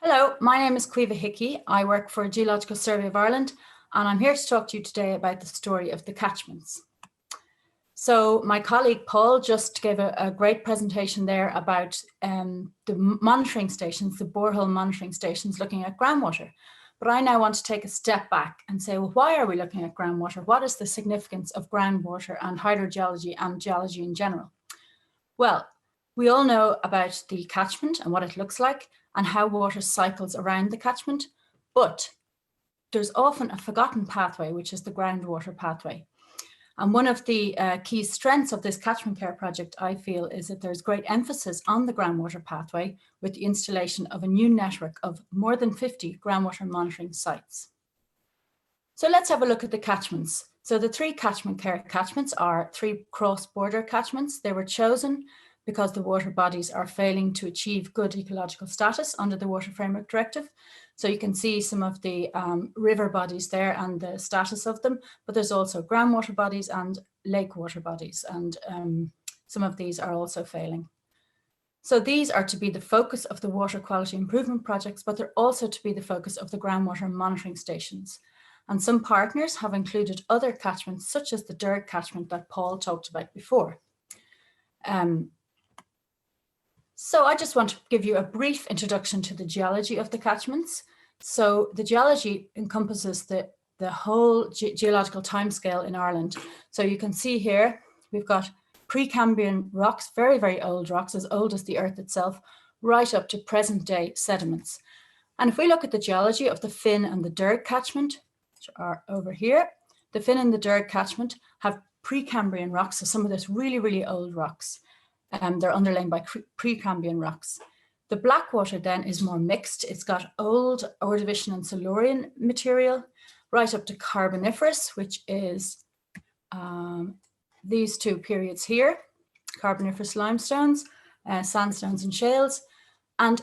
Hello, my name is Caoimhe Hickey. I work for Geological Survey of Ireland, and I'm here to talk to you today about the story of the catchments. So my colleague Paul just gave a great presentation there about the monitoring stations, the borehole monitoring stations looking at groundwater. But I now want to take a step back and say, well, why are we looking at groundwater? What is the significance of groundwater and hydrogeology and geology in general? Well, we all know about the catchment and what it looks like and how water cycles around the catchment, but there's often a forgotten pathway, which is the groundwater pathway. And one of the key strengths of this catchment care project, I feel, is that there's great emphasis on the groundwater pathway with the installation of a new network of more than 50 groundwater monitoring sites. So let's have a look at the catchments. So the three catchment care catchments are three cross-border catchments. They were chosen because the water bodies are failing to achieve good ecological status under the Water Framework Directive. So you can see some of the river bodies there and the status of them, but there's also groundwater bodies and lake water bodies, and some of these are also failing. So these are to be the focus of the water quality improvement projects, but they're also to be the focus of the groundwater monitoring stations. And some partners have included other catchments, such as the Derg catchment that Paul talked about before. So I just want to give you a brief introduction to the geology of the catchments. So the geology encompasses the whole geological timescale in Ireland. So you can see here, we've got Precambrian rocks, very, very old rocks, as old as the Earth itself, right up to present day sediments. And if we look at the geology of the Finn and the Derg catchment, which are over here, the Finn and the Derg catchment have Precambrian rocks, so some of those really, really old rocks. They're underlain by Precambrian rocks. The Blackwater then is more mixed. It's got old Ordovician and Silurian material, right up to Carboniferous, which is these two periods here, Carboniferous limestones, sandstones and shales, and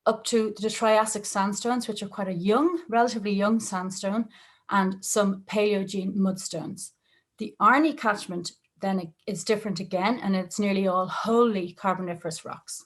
up to the Triassic sandstones, which are quite a young, relatively young sandstone, and some Paleogene mudstones. The Arnie catchment then is different again, and it's nearly all wholly Carboniferous rocks.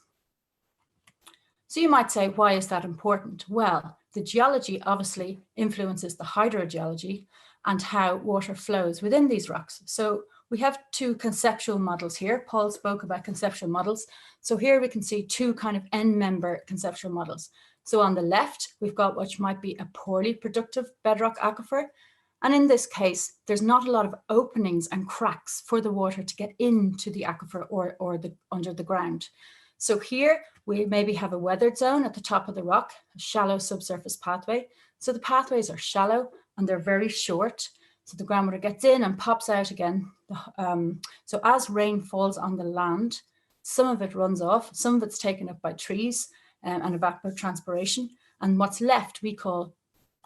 So you might say, why is that important? Well, the geology obviously influences the hydrogeology and how water flows within these rocks. So we have two conceptual models here. Paul spoke about conceptual models. So here we can see two kind of end-member conceptual models. So on the left, we've got what might be a poorly productive bedrock aquifer. And in this case, there's not a lot of openings and cracks for the water to get into the aquifer or under the ground. So here we maybe have a weathered zone at the top of the rock, a shallow subsurface pathway. So the pathways are shallow and they're very short. So the groundwater gets in and pops out again. So as rain falls on the land, some of it runs off, some of it's taken up by trees and evapotranspiration. And what's left we call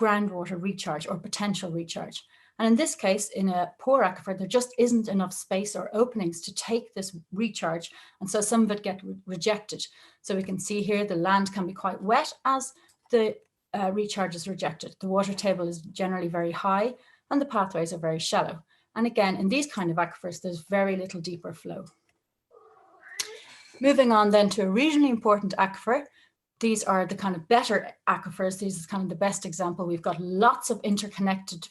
groundwater recharge or potential recharge. And in this case, in a poor aquifer, there just isn't enough space or openings to take this recharge. And so some of it gets rejected. So we can see here the land can be quite wet as the recharge is rejected. The water table is generally very high and the pathways are very shallow. And again, in these kind of aquifers, there's very little deeper flow. Moving on then to a regionally important aquifer. These are the kind of better aquifers. This is kind of the best example. We've got lots of interconnected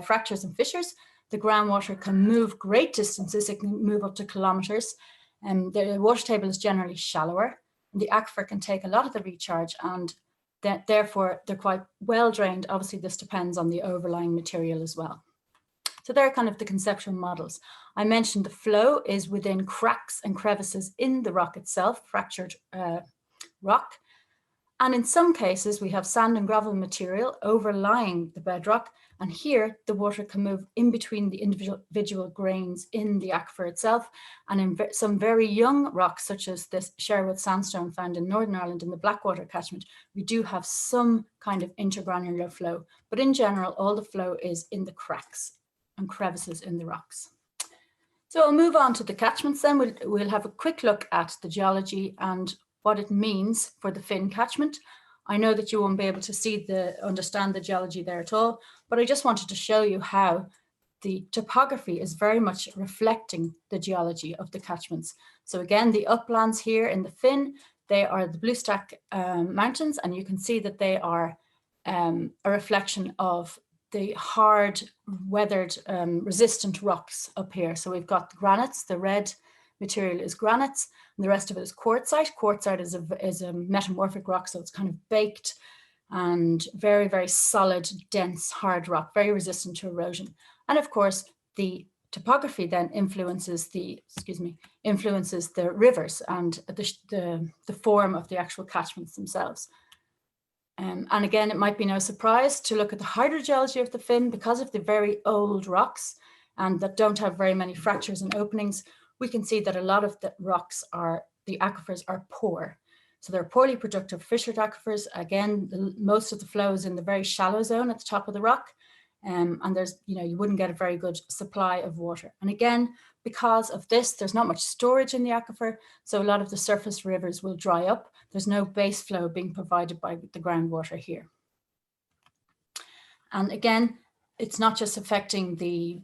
fractures and fissures. The groundwater can move great distances. It can move up to kilometers. And the water table is generally shallower. And the aquifer can take a lot of the recharge, and therefore they're quite well drained. Obviously, this depends on the overlying material as well. So they're kind of the conceptual models. I mentioned the flow is within cracks and crevices in the rock itself, fractured rock. And in some cases, we have sand and gravel material overlying the bedrock. And here, the water can move in between the individual grains in the aquifer itself. And in some very young rocks, such as this Sherwood sandstone found in Northern Ireland in the Blackwater catchment, we do have some kind of intergranular flow. But in general, all the flow is in the cracks and crevices in the rocks. So I'll move on to the catchments then. We'll have a quick look at the geology and what it means for the Finn catchment. I know that you won't be able to understand the geology there at all, but I just wanted to show you how the topography is very much reflecting the geology of the catchments. So again, the uplands here in the Finn, They are the Blue Stack Mountains, and you can see that they are a reflection of the hard, weathered, resistant rocks up here. So we've got the granites, the red material is granites, and the rest of it is quartzite. Quartzite is a metamorphic rock, so it's kind of baked and very, very solid, dense, hard rock, very resistant to erosion. And of course, the topography then influences the rivers and the form of the actual catchments themselves. And again, it might be no surprise to look at the hydrogeology of the fin. Because of the very old rocks and that don't have very many fractures and openings, we can see that a lot of the the aquifers are poor. So they're poorly productive fissured aquifers. Again, most of the flow is in the very shallow zone at the top of the rock. And there's, you wouldn't get a very good supply of water. And again, because of this, there's not much storage in the aquifer. So a lot of the surface rivers will dry up. There's no base flow being provided by the groundwater here. And again, it's not just affecting the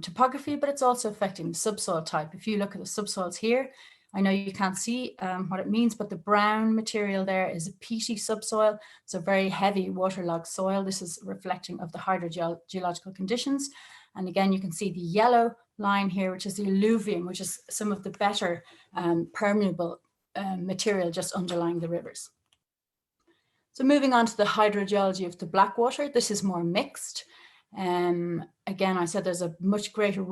topography, but it's also affecting the subsoil type. If you look at the subsoils here, I know you can't see what it means, but the brown material there is a peaty subsoil. So very heavy waterlogged soil. This is reflecting of the hydrogeological conditions. And again, you can see the yellow line here, which is the alluvium, which is some of the better permeable material just underlying the rivers. So moving on to the hydrogeology of the Blackwater, this is more mixed. Again, I said there's a much greater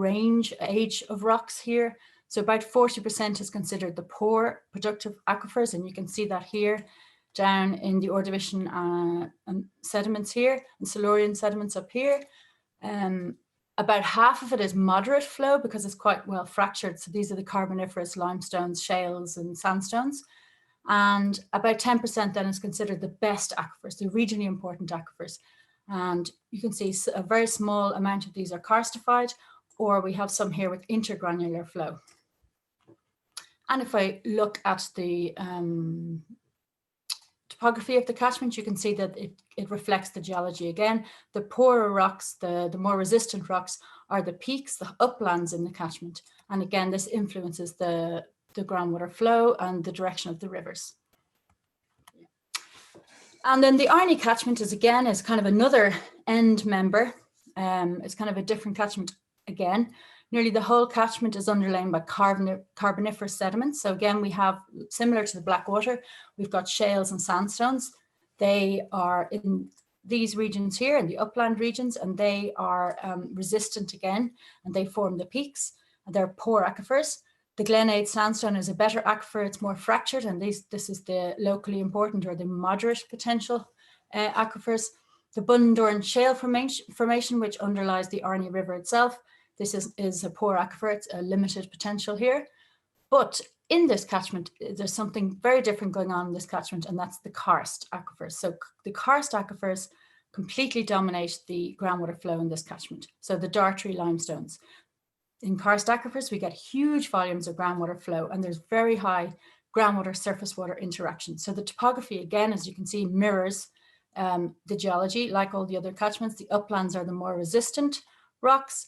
age of rocks here. So about 40% is considered the poor productive aquifers, and you can see that here down in the Ordovician sediments here and Silurian sediments up here. About half of it is moderate flow because it's quite well fractured. So these are the carboniferous limestones, shales and sandstones. And about 10% then is considered the best aquifers, the regionally important aquifers. And you can see a very small amount of these are karstified, or we have some here with intergranular flow. And if I look at the topography of the catchment, you can see that it reflects the geology again. The poorer rocks, the more resistant rocks are the peaks, the uplands in the catchment. And again, this influences the groundwater flow and the direction of the rivers. And then the Arnie catchment is kind of another end member. It's kind of a different catchment again. Nearly the whole catchment is underlain by carboniferous sediments. So again, we have, similar to the Blackwater, we've got shales and sandstones. They are in these regions here, in the upland regions, and they are resistant again, and they form the peaks. And they're poor aquifers. The Glenade sandstone is a better aquifer, it's more fractured, and this is the locally important or the moderate potential aquifers. The Bundoran Shale formation, which underlies the Arnie River itself, this is a poor aquifer, it's a limited potential here. But in this catchment, there's something very different going on in this catchment, and that's the karst aquifers. So the karst aquifers completely dominate the groundwater flow in this catchment. So the Dartry limestones. In karst aquifers, we get huge volumes of groundwater flow, and there's very high groundwater surface water interaction. So the topography, again, as you can see, mirrors the geology. Like all the other catchments, the uplands are the more resistant rocks.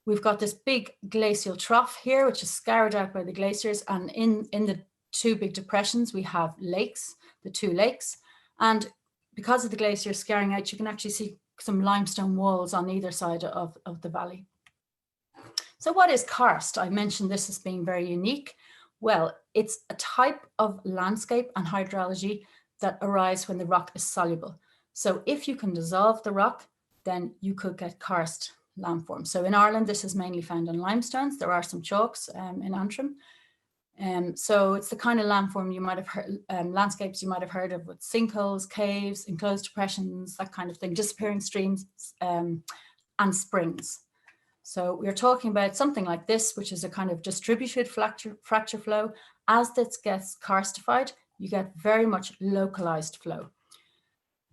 We've got this big glacial trough here, which is scoured out by the glaciers. And in the two big depressions, we have lakes, the two lakes. And because of the glaciers scouring out, you can actually see some limestone walls on either side of the valley. So what is karst? I mentioned this as being very unique. Well, it's a type of landscape and hydrology that arise when the rock is soluble. So if you can dissolve the rock, then you could get karst landform. So in Ireland, this is mainly found in limestones. There are some chalks in Antrim. So it's the kind of landform you might have heard, landscapes you might have heard of with sinkholes, caves, enclosed depressions, that kind of thing, disappearing streams and springs. So we're talking about something like this, which is a kind of distributed fracture flow. As this gets karstified, you get very much localized flow.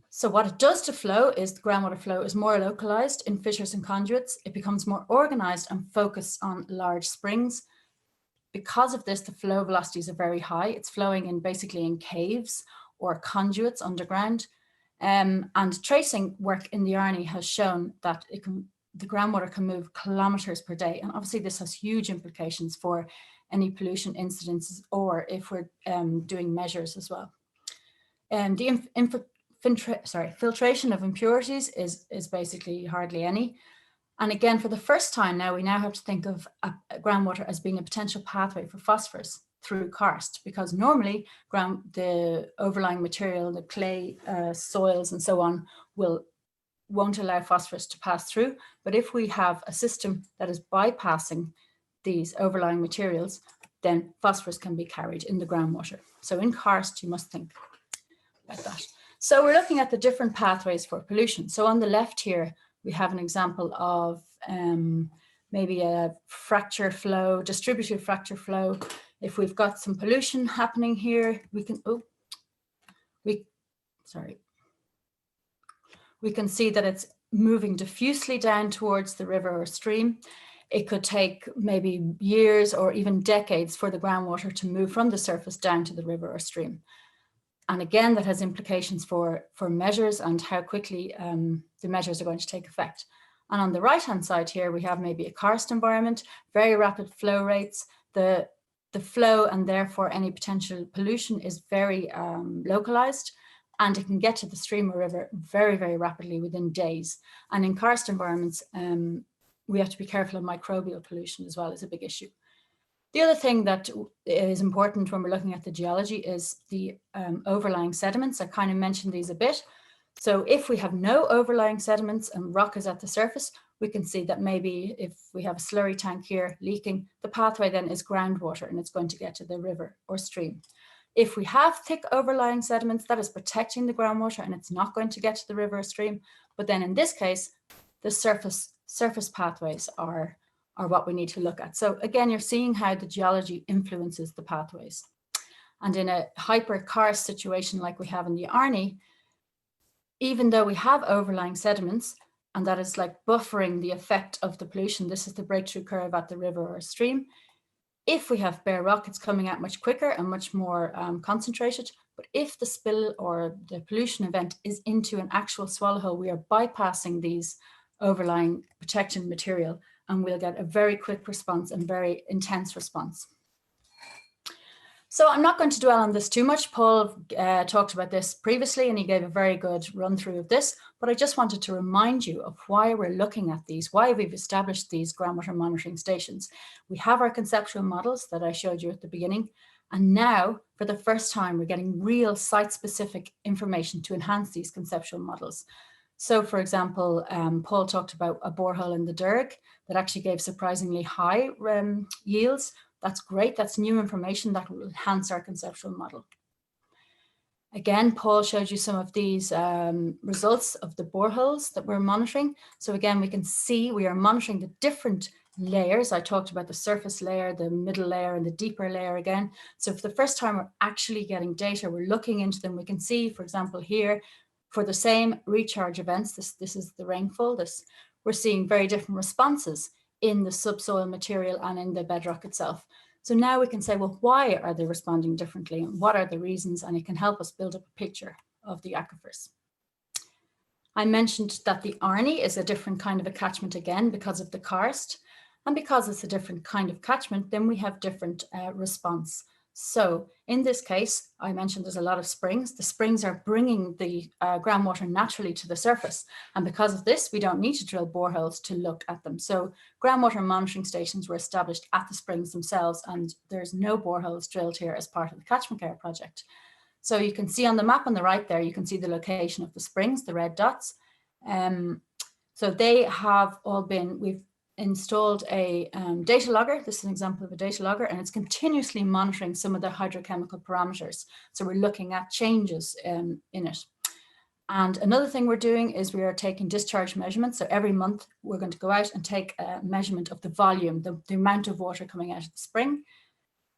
So what it does to flow is the groundwater flow is more localized in fissures and conduits. It becomes more organized and focused on large springs. Because of this, the flow velocities are very high. It's flowing in basically in caves or conduits underground. And tracing work in the Arnie has shown that the groundwater can move kilometers per day. And obviously this has huge implications for any pollution incidences, or if we're doing measures as well. The filtration of impurities is basically hardly any. And again, for the first time now, we now have to think of groundwater as being a potential pathway for phosphorus through karst, because normally the overlying material, the clay soils and so on, won't allow phosphorus to pass through. But if we have a system that is bypassing these overlying materials, then phosphorus can be carried in the groundwater. So in karst, you must think about that. So we're looking at the different pathways for pollution. So on the left here, we have an example of maybe a fracture flow, distributed fracture flow. If we've got some pollution happening here, we can see that it's moving diffusely down towards the river or stream. It could take maybe years or even decades for the groundwater to move from the surface down to the river or stream. And again, that has implications for measures and how quickly the measures are going to take effect. And on the right-hand side here, we have maybe a karst environment, very rapid flow rates. The flow and therefore any potential pollution is very localized, and it can get to the stream or river very, very rapidly within days. And in karst environments, we have to be careful of microbial pollution as well as a big issue. The other thing that is important when we're looking at the geology is the overlying sediments. I kind of mentioned these a bit. So if we have no overlying sediments and rock is at the surface, we can see that maybe if we have a slurry tank here leaking, the pathway then is groundwater and it's going to get to the river or stream. If we have thick overlying sediments, that is protecting the groundwater and it's not going to get to the river or stream. But then in this case, the surface pathways are what we need to look at. So again, you're seeing how the geology influences the pathways. And in a hyper-karst situation like we have in the Arnie, even though we have overlying sediments, and that is like buffering the effect of the pollution, this is the breakthrough curve at the river or stream. If we have bare rock, it's coming out much quicker and much more concentrated. But if the spill or the pollution event is into an actual swallow hole, we are bypassing these overlying protection material, and we'll get a very quick response and very intense response. So I'm not going to dwell on this too much. Paul talked about this previously and he gave a very good run through of this, but I just wanted to remind you of why we're looking at these, why we've established these groundwater monitoring stations. We have our conceptual models that I showed you at the beginning, and now for the first time, we're getting real site-specific information to enhance these conceptual models. So for example, Paul talked about a borehole in the Derg that actually gave surprisingly high yields. That's great, that's new information that will enhance our conceptual model. Again, Paul showed you some of these results of the boreholes that we're monitoring. So again, we can see we are monitoring the different layers. I talked about the surface layer, the middle layer, and the deeper layer again. So for the first time, we're actually getting data, we're looking into them. We can see, for example, here, for the same recharge events, this is the rainfall, we're seeing very different responses in the subsoil material and in the bedrock itself. So now we can say, well, why are they responding differently and what are the reasons? And it can help us build up a picture of the aquifers. I mentioned that the Arnie is a different kind of a catchment again because of the karst, and because it's a different kind of catchment, then we have different response. So in this case, I mentioned there's a lot of springs. The springs are bringing the groundwater naturally to the surface. And because of this, we don't need to drill boreholes to look at them. So groundwater monitoring stations were established at the springs themselves, and there's no boreholes drilled here as part of the Catchment Care project. So you can see on the map on the right there, you can see the location of the springs, the red dots. So they have all been, we've installed a data logger. This is an example of a data logger, and it's continuously monitoring some of the hydrochemical parameters. So we're looking at changes in it. And another thing we're doing is we are taking discharge measurements. So every month we're going to go out and take a measurement of the volume, the amount of water coming out of the spring.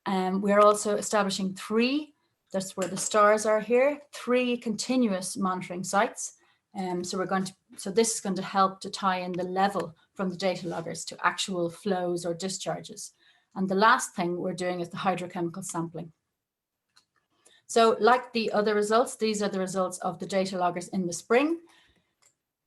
We're also establishing that's where the stars are here, 3 continuous monitoring sites. So this is going to help to tie in the level from the data loggers to actual flows or discharges. And the last thing we're doing is the hydrochemical sampling. So like the other results, these are the results of the data loggers in the spring.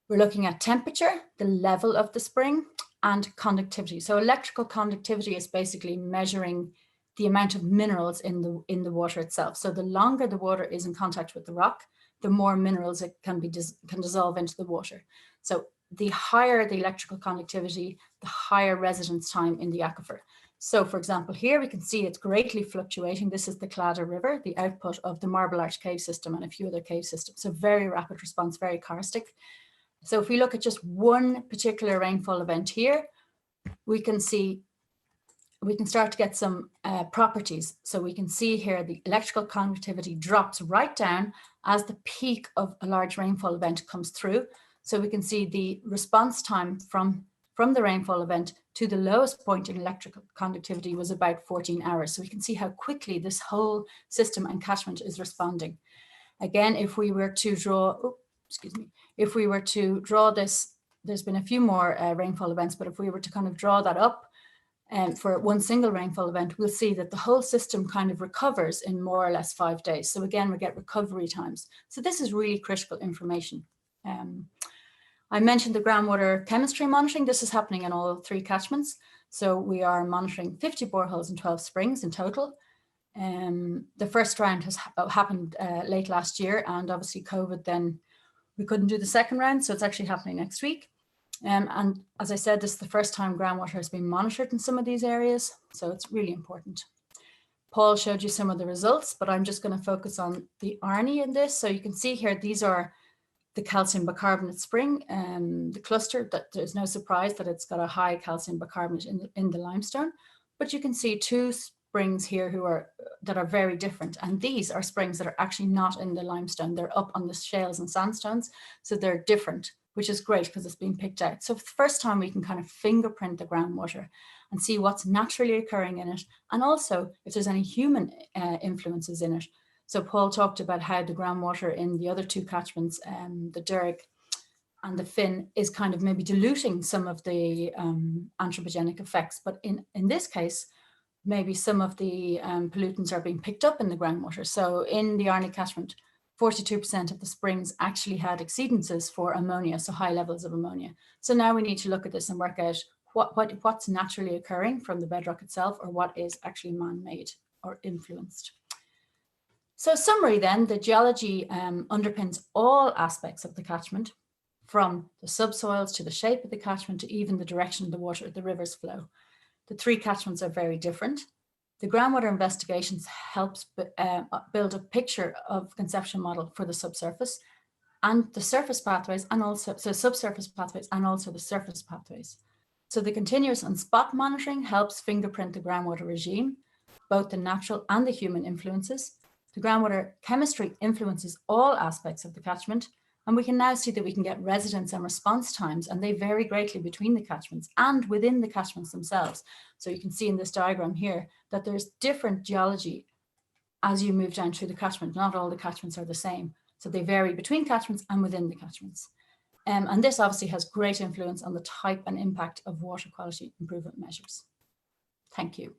We're looking at temperature, the level of the spring, and conductivity. So electrical conductivity is basically measuring the amount of minerals in the water itself. So the longer the water is in contact with the rock, the more minerals it can dissolve into the water. So the higher the electrical conductivity, the higher residence time in the aquifer. So for example, here we can see it's greatly fluctuating. This is the Claddagh River, the output of the Marble Arch cave system and a few other cave systems. So very rapid response, very karstic. So if we look at just one particular rainfall event here, we can start to get some properties. So we can see here the electrical conductivity drops right down as the peak of a large rainfall event comes through. So we can see the response time from the rainfall event to the lowest point in electrical conductivity was about 14 hours. So we can see how quickly this whole system and catchment is responding. Again, if we were to draw, if we were to draw this, there's been a few more rainfall events, but if we were to kind of draw that up for one single rainfall event, we'll see that the whole system kind of recovers in more or less 5 days. So again, we get recovery times. So this is really critical information. I mentioned the groundwater chemistry monitoring. This is happening in all 3 catchments. So we are monitoring 50 boreholes and 12 springs in total. The first round has happened late last year, and obviously COVID, then we couldn't do the second round. So it's actually happening next week. And as I said, this is the first time groundwater has been monitored in some of these areas. So it's really important. Paul showed you some of the results, but I'm just going to focus on the Arnie in this. So you can see here, these are the calcium bicarbonate spring, the cluster. That there's no surprise that it's got a high calcium bicarbonate in the limestone, but you can see 2 springs here that are very different. And these are springs that are actually not in the limestone. They're up on the shales and sandstones. So they're different, which is great because it's being picked out. So for the first time, we can kind of fingerprint the groundwater and see what's naturally occurring in it. And also if there's any human influences in it. So Paul talked about how the groundwater in the other 2 catchments, the Derg and the Finn, is kind of maybe diluting some of the anthropogenic effects. But in this case, maybe some of the pollutants are being picked up in the groundwater. So in the Arnie catchment, 42% of the springs actually had exceedances for ammonia, so high levels of ammonia. So now we need to look at this and work out what's naturally occurring from the bedrock itself, or what is actually man-made or influenced. So summary then, the geology underpins all aspects of the catchment, from the subsoils to the shape of the catchment to even the direction of the water, the river's flow. The 3 catchments are very different. The groundwater investigations helps build a picture of conceptual model for the subsurface and the surface pathways, and also subsurface pathways and also the surface pathways. So the continuous and spot monitoring helps fingerprint the groundwater regime, both the natural and the human influences. The groundwater chemistry influences all aspects of the catchment, and we can now see that we can get residence and response times, and they vary greatly between the catchments and within the catchments themselves. So you can see in this diagram here that there's different geology as you move down through the catchment. Not all the catchments are the same. So they vary between catchments and within the catchments. And this obviously has great influence on the type and impact of water quality improvement measures. Thank you.